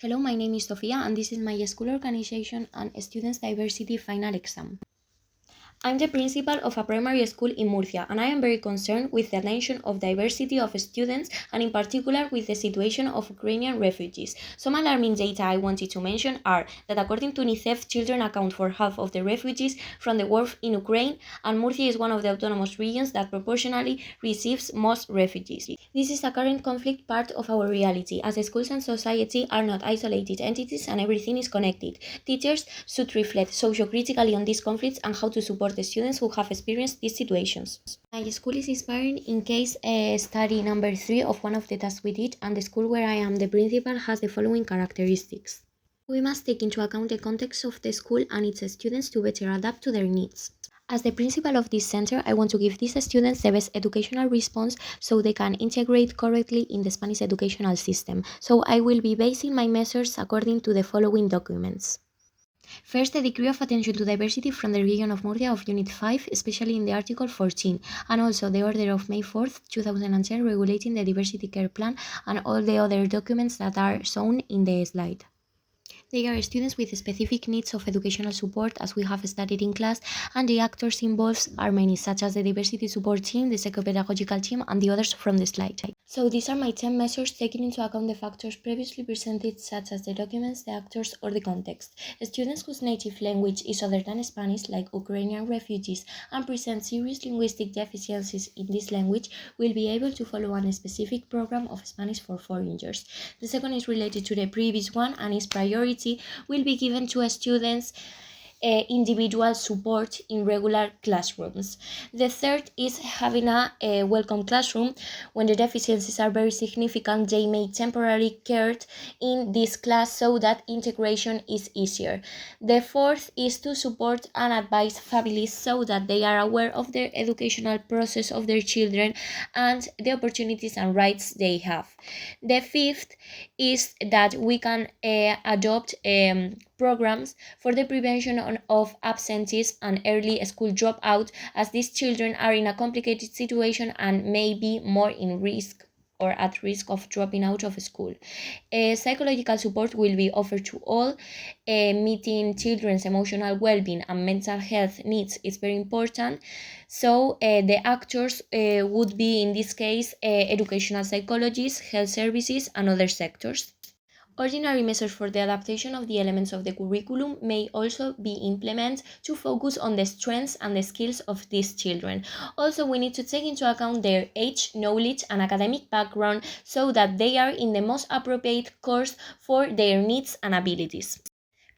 Hello, my name is Sofía and this is my school organization and students diversity final exam. I'm the principal of a primary school in Murcia and I am very concerned with the attention of diversity of students and in particular with the situation of Ukrainian refugees. Some alarming data I wanted to mention are that according to UNICEF, children account for half of the refugees from the war in Ukraine and Murcia is one of the autonomous regions that proportionally receives most refugees. This is a current conflict part of our reality as schools and society are not isolated entities and everything is connected. Teachers should reflect socio-critically on these conflicts and how to support the students who have experienced these situations. My school is inspiring in case study number 3 of one of the tasks we did, and the school where I am the principal has the following characteristics. We must take into account the context of the school and its students to better adapt to their needs. As the principal of this center, I want to give these students the best educational response so they can integrate correctly in the Spanish educational system. So I will be basing my measures according to the following documents. First, the decree of attention to diversity from the region of Murcia of Unit 5, especially in the Article 14, and also the order of May 4th, 2010 regulating the diversity care plan and all the other documents that are shown in the slide. They are students with specific needs of educational support as we have studied in class, and the actors involved are many, such as the diversity support team, the psychopedagogical team, and the others from the slide. So these are my 10 measures taking into account the factors previously presented, such as the documents, the actors, or the context. Students whose native language is other than Spanish, like Ukrainian refugees, and present serious linguistic deficiencies in this language will be able to follow a specific program of Spanish for foreigners. The second is related to the previous one, and its priority will be given to students individual support in regular classrooms. The third is having a welcome classroom. When the deficiencies are very significant, they may temporarily cared in this class so that integration is easier. The fourth is to support and advise families so that they are aware of the educational process of their children and the opportunities and rights they have. The fifth is that we can adopt programs for the prevention of absenteeism and early school dropout, as these children are in a complicated situation and may be more in risk or at risk of dropping out of school. Psychological support will be offered to all. Meeting children's emotional well-being and mental health needs is very important. So the actors would be, in this case, educational psychologists, health services, and other sectors. Ordinary measures for the adaptation of the elements of the curriculum may also be implemented to focus on the strengths and the skills of these children. Also, we need to take into account their age, knowledge, and academic background so that they are in the most appropriate course for their needs and abilities.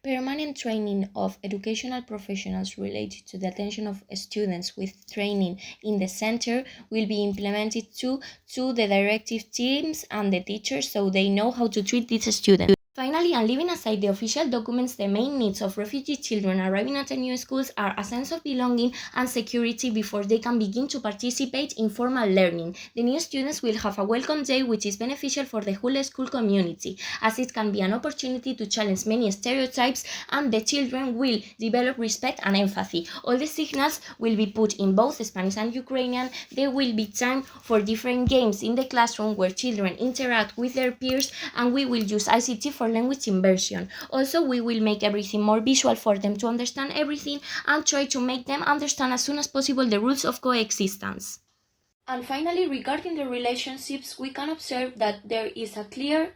Permanent training of educational professionals related to the attention of students with training in the center will be implemented to the directive teams and the teachers so they know how to treat these students. Finally, and leaving aside the official documents, the main needs of refugee children arriving at the new schools are a sense of belonging and security before they can begin to participate in formal learning. The new students will have a welcome day which is beneficial for the whole school community, as it can be an opportunity to challenge many stereotypes and the children will develop respect and empathy. All the signals will be put in both Spanish and Ukrainian. There will be time for different games in the classroom where children interact with their peers, and we will use ICT for language immersion. Also, we will make everything more visual for them to understand everything and try to make them understand as soon as possible the rules of coexistence. And finally, regarding the relationships, we can observe that there is a clear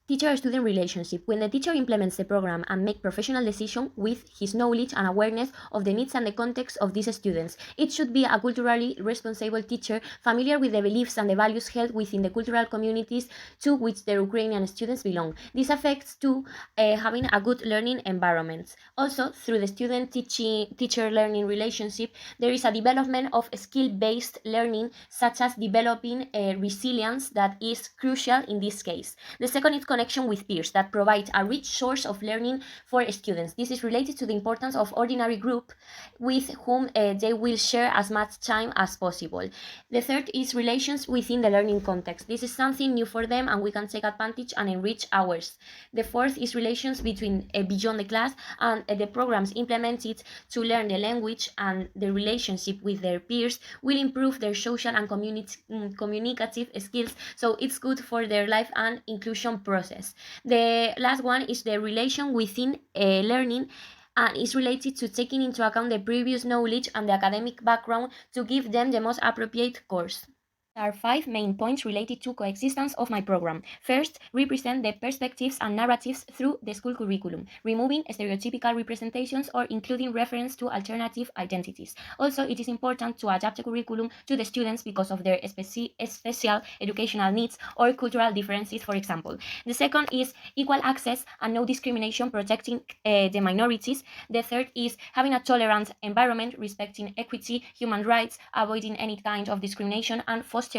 teacher-student relationship when the teacher implements the program and make professional decisions with his knowledge and awareness of the needs and the context of these students. It should be a culturally responsible teacher, familiar with the beliefs and the values held within the cultural communities to which the Ukrainian students belong. This affects to having a good learning environment. Also, through the student-teacher-learning relationship, there is a development of skill-based learning, such as developing resilience that is crucial in this case. The second is connection with peers that provide a rich source of learning for students. This is related to the importance of ordinary group with whom they will share as much time as possible. The third is relations within the learning context. This is something new for them and we can take advantage and enrich ours. The fourth is relations between beyond the class and the programs implemented to learn the language and the relationship with their peers will improve their social and communicative skills, so it's good for their life and inclusion process. process. The last one is the relation within learning, and is related to taking into account the previous knowledge and the academic background to give them the most appropriate course. There are 5 main points related to coexistence of my program. First, represent the perspectives and narratives through the school curriculum, removing stereotypical representations or including reference to alternative identities. Also, it is important to adapt the curriculum to the students because of their special educational needs or cultural differences, for example. The second is equal access and no discrimination, protecting the minorities. The third is having a tolerant environment, respecting equity, human rights, avoiding any kind of discrimination, and fostering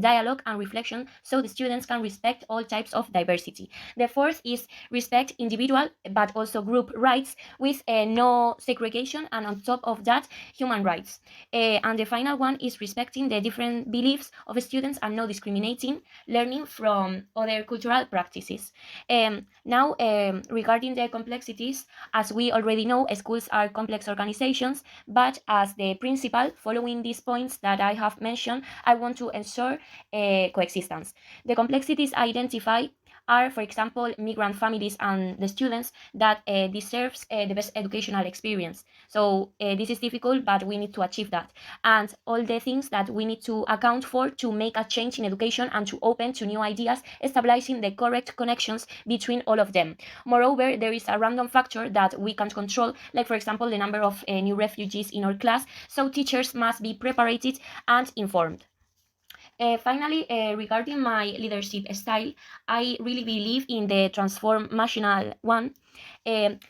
dialogue and reflection so the students can respect all types of diversity. The fourth is respect individual but also group rights with no segregation, and on top of that, human rights. And the final one is respecting the different beliefs of students and no discriminating learning from other cultural practices. Now, regarding the complexities, as we already know, schools are complex organizations, but as the principal, following these points that I have mentioned, I want to ensure coexistence. The complexities identified are, for example, migrant families and the students that deserves the best educational experience. So this is difficult, but we need to achieve that. And all the things that we need to account for to make a change in education and to open to new ideas, establishing the correct connections between all of them. Moreover, there is a random factor that we can't control, like for example, the number of new refugees in our class, so teachers must be prepared and informed. Finally, regarding my leadership style, I really believe in the transformational one.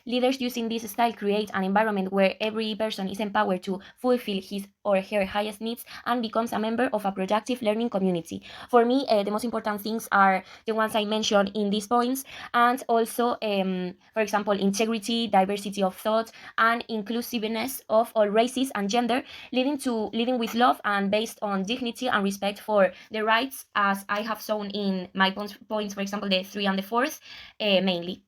Leaders using this style create an environment where every person is empowered to fulfill his or her highest needs and becomes a member of a productive learning community. For me, the most important things are the ones I mentioned in these points, and also, for example, integrity, diversity of thought, and inclusiveness of all races and gender, leading with love and based on dignity and respect for the rights, as I have shown in my points, for example, the 3 and the 4th, mainly.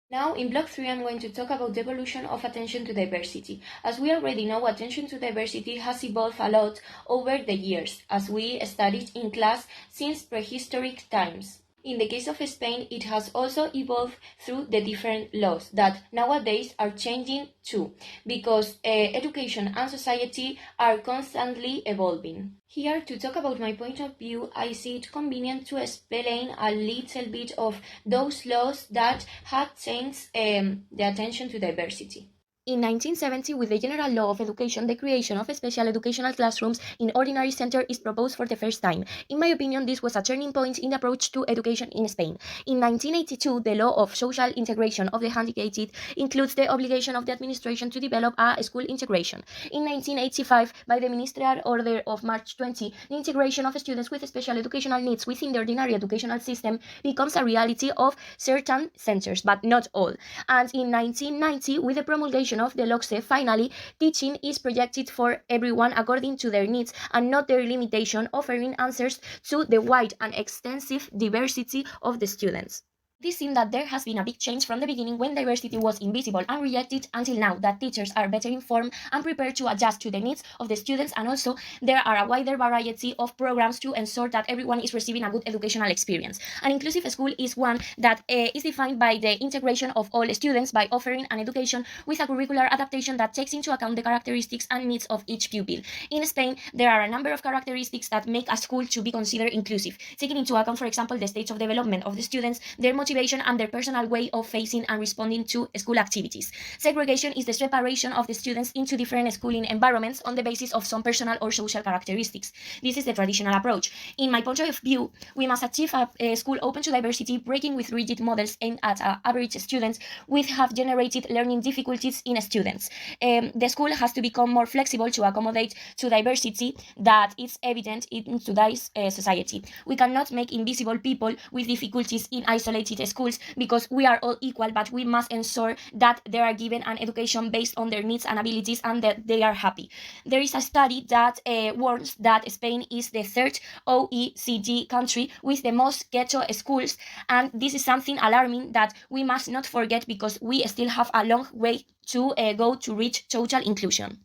Now, in block 3, I'm going to talk about the evolution of attention to diversity. As we already know, attention to diversity has evolved a lot over the years, as we studied in class since prehistoric times. In the case of Spain, it has also evolved through the different laws that nowadays are changing too, because education and society are constantly evolving. Here, to talk about my point of view, I see it convenient to explain a little bit of those laws that had changed the attention to diversity. In 1970, with the General Law of Education, the creation of special educational classrooms in ordinary center is proposed for the first time. In my opinion, this was a turning point in the approach to education in Spain. In 1982, the Law of Social Integration of the Handicapped includes the obligation of the administration to develop a school integration. In 1985, by the Ministerial Order of March 20, the integration of students with special educational needs within the ordinary educational system becomes a reality of certain centers, but not all. And in 1990, with the promulgation of the LOCSE, finally, teaching is projected for everyone according to their needs and not their limitation, offering answers to the wide and extensive diversity of the students. It seems that there has been a big change from the beginning, when diversity was invisible and rejected, until now that teachers are better informed and prepared to adjust to the needs of the students, and also there are a wider variety of programs to ensure that everyone is receiving a good educational experience. An inclusive school is one that is defined by the integration of all students by offering an education with a curricular adaptation that takes into account the characteristics and needs of each pupil. In Spain, there are a number of characteristics that make a school to be considered inclusive, taking into account, for example, the stage of development of the students, their motivation, and their personal way of facing and responding to school activities. Segregation is the separation of the students into different schooling environments on the basis of some personal or social characteristics. This is the traditional approach. In my point of view, we must achieve a school open to diversity, breaking with rigid models aimed at average students, which have generated learning difficulties in students. The school has to become more flexible to accommodate to diversity that is evident in today's society. We cannot make invisible people with difficulties in isolated schools, because we are all equal, but we must ensure that they are given an education based on their needs and abilities and that they are happy. There is a study that warns that Spain is the 3rd OECD country with the most ghetto schools, and this is something alarming that we must not forget, because we still have a long way to go to reach total inclusion.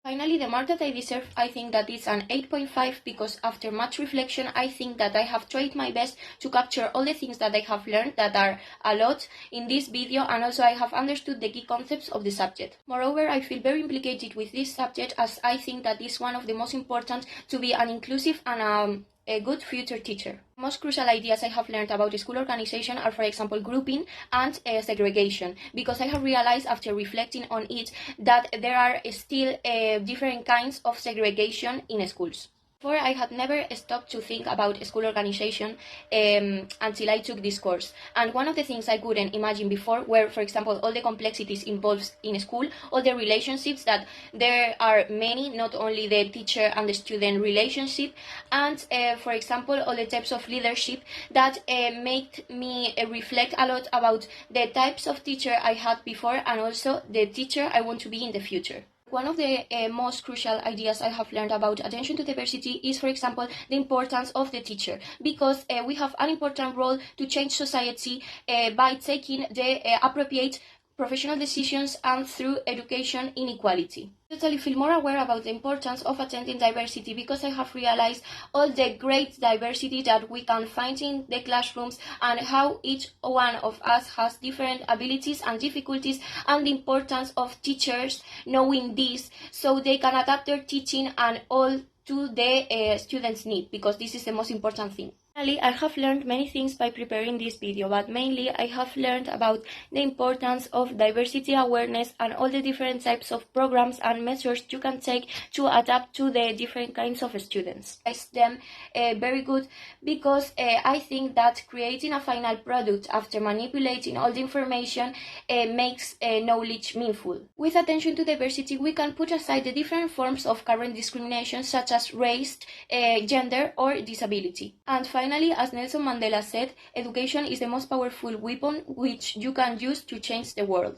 Finally, the mark that I deserve, I think that it's an 8.5 because after much reflection, I think that I have tried my best to capture all the things that I have learned, that are a lot, in this video, and also I have understood the key concepts of the subject. Moreover, I feel very implicated with this subject as I think that it's one of the most important to be an inclusive and a good future teacher. Most crucial ideas I have learned about school organization are, for example, grouping and segregation, because I have realized after reflecting on it that there are still different kinds of segregation in schools. Before, I had never stopped to think about school organization until I took this course. And one of the things I couldn't imagine before were, for example, all the complexities involved in school, all the relationships that there are many, not only the teacher and the student relationship, and, for example, all the types of leadership that made me reflect a lot about the types of teacher I had before and also the teacher I want to be in the future. One of the most crucial ideas I have learned about attention to diversity is, for example, the importance of the teacher, because we have an important role to change society by taking the appropriate professional decisions and through education inequality. I totally feel more aware about the importance of attending diversity because I have realized all the great diversity that we can find in the classrooms and how each one of us has different abilities and difficulties, and the importance of teachers knowing this so they can adapt their teaching and all to the students' need, because this is the most important thing. Finally, I have learned many things by preparing this video, but mainly I have learned about the importance of diversity awareness and all the different types of programs and measures you can take to adapt to the different kinds of students. I them very good because I think that creating a final product after manipulating all the information makes knowledge meaningful. With attention to diversity, we can put aside the different forms of current discrimination such as race, gender, or disability. And finally, as Nelson Mandela said, education is the most powerful weapon which you can use to change the world.